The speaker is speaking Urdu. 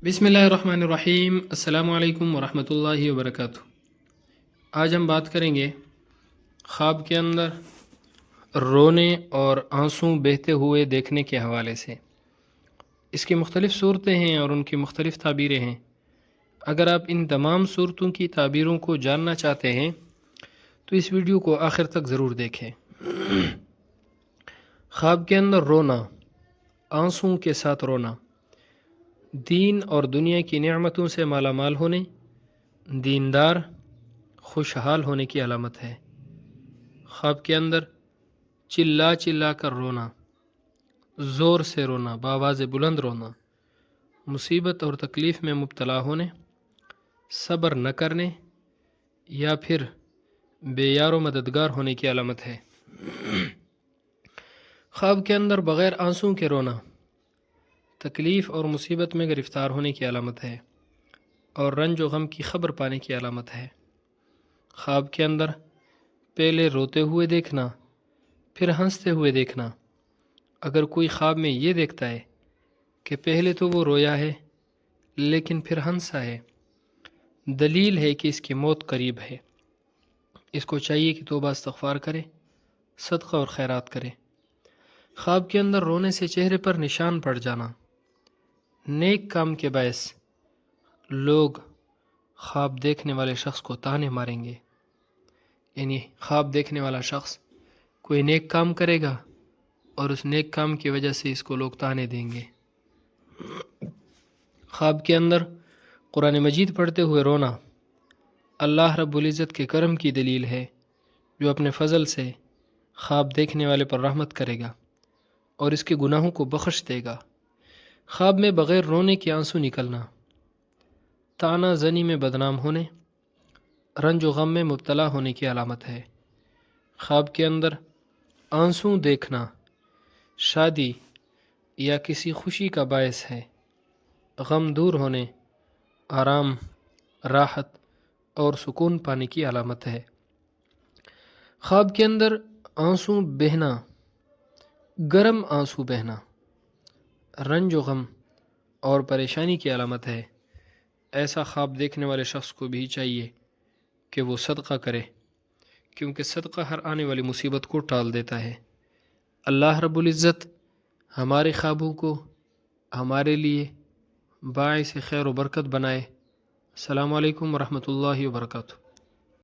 بسم اللہ الرحمن الرحیم۔ السلام علیکم ورحمۃ اللہ وبرکاتہ۔ آج ہم بات کریں گے خواب کے اندر رونے اور آنسوں بہتے ہوئے دیکھنے کے حوالے سے۔ اس کی مختلف صورتیں ہیں اور ان کی مختلف تعبیریں ہیں۔ اگر آپ ان تمام صورتوں کی تعبیروں کو جاننا چاہتے ہیں تو اس ویڈیو کو آخر تک ضرور دیکھیں۔ خواب کے اندر رونا، آنسوں کے ساتھ رونا، دین اور دنیا کی نعمتوں سے مالا مال ہونے، دیندار، خوشحال ہونے کی علامت ہے۔ خواب کے اندر چلا چلا کر رونا، زور سے رونا، بآواز بلند رونا، مصیبت اور تکلیف میں مبتلا ہونے، صبر نہ کرنے یا پھر بے یار و مددگار ہونے کی علامت ہے۔ خواب کے اندر بغیر آنسوں کے رونا تکلیف اور مصیبت میں گرفتار ہونے کی علامت ہے اور رنج و غم کی خبر پانے کی علامت ہے۔ خواب کے اندر پہلے روتے ہوئے دیکھنا، پھر ہنستے ہوئے دیکھنا۔ اگر کوئی خواب میں یہ دیکھتا ہے کہ پہلے تو وہ رویا ہے لیکن پھر ہنسا ہے، دلیل ہے کہ اس کی موت قریب ہے۔ اس کو چاہیے کہ توبہ استغفار کرے، صدقہ اور خیرات کرے۔ خواب کے اندر رونے سے چہرے پر نشان پڑ جانا، نیک کام کے باعث لوگ خواب دیکھنے والے شخص کو طعنے ماریں گے۔ یعنی خواب دیکھنے والا شخص کوئی نیک کام کرے گا اور اس نیک کام کی وجہ سے اس کو لوگ طعنے دیں گے۔ خواب کے اندر قرآن مجید پڑھتے ہوئے رونا اللہ رب العزت کے کرم کی دلیل ہے، جو اپنے فضل سے خواب دیکھنے والے پر رحمت کرے گا اور اس کے گناہوں کو بخش دے گا۔ خواب میں بغیر رونے کے آنسو نکلنا طعنہ زنی میں بدنام ہونے، رنج و غم میں مبتلا ہونے کی علامت ہے۔ خواب کے اندر آنسو دیکھنا شادی یا کسی خوشی کا باعث ہے، غم دور ہونے، آرام، راحت اور سکون پانے کی علامت ہے۔ خواب کے اندر آنسو بہنا، گرم آنسو بہنا، رنج و غم اور پریشانی کی علامت ہے۔ ایسا خواب دیکھنے والے شخص کو بھی چاہیے کہ وہ صدقہ کرے، کیونکہ صدقہ ہر آنے والی مصیبت کو ٹال دیتا ہے۔ اللہ رب العزت ہمارے خوابوں کو ہمارے لیے باعث خیر و برکت بنائے۔ السلام علیکم ورحمۃ اللہ وبرکاتہ۔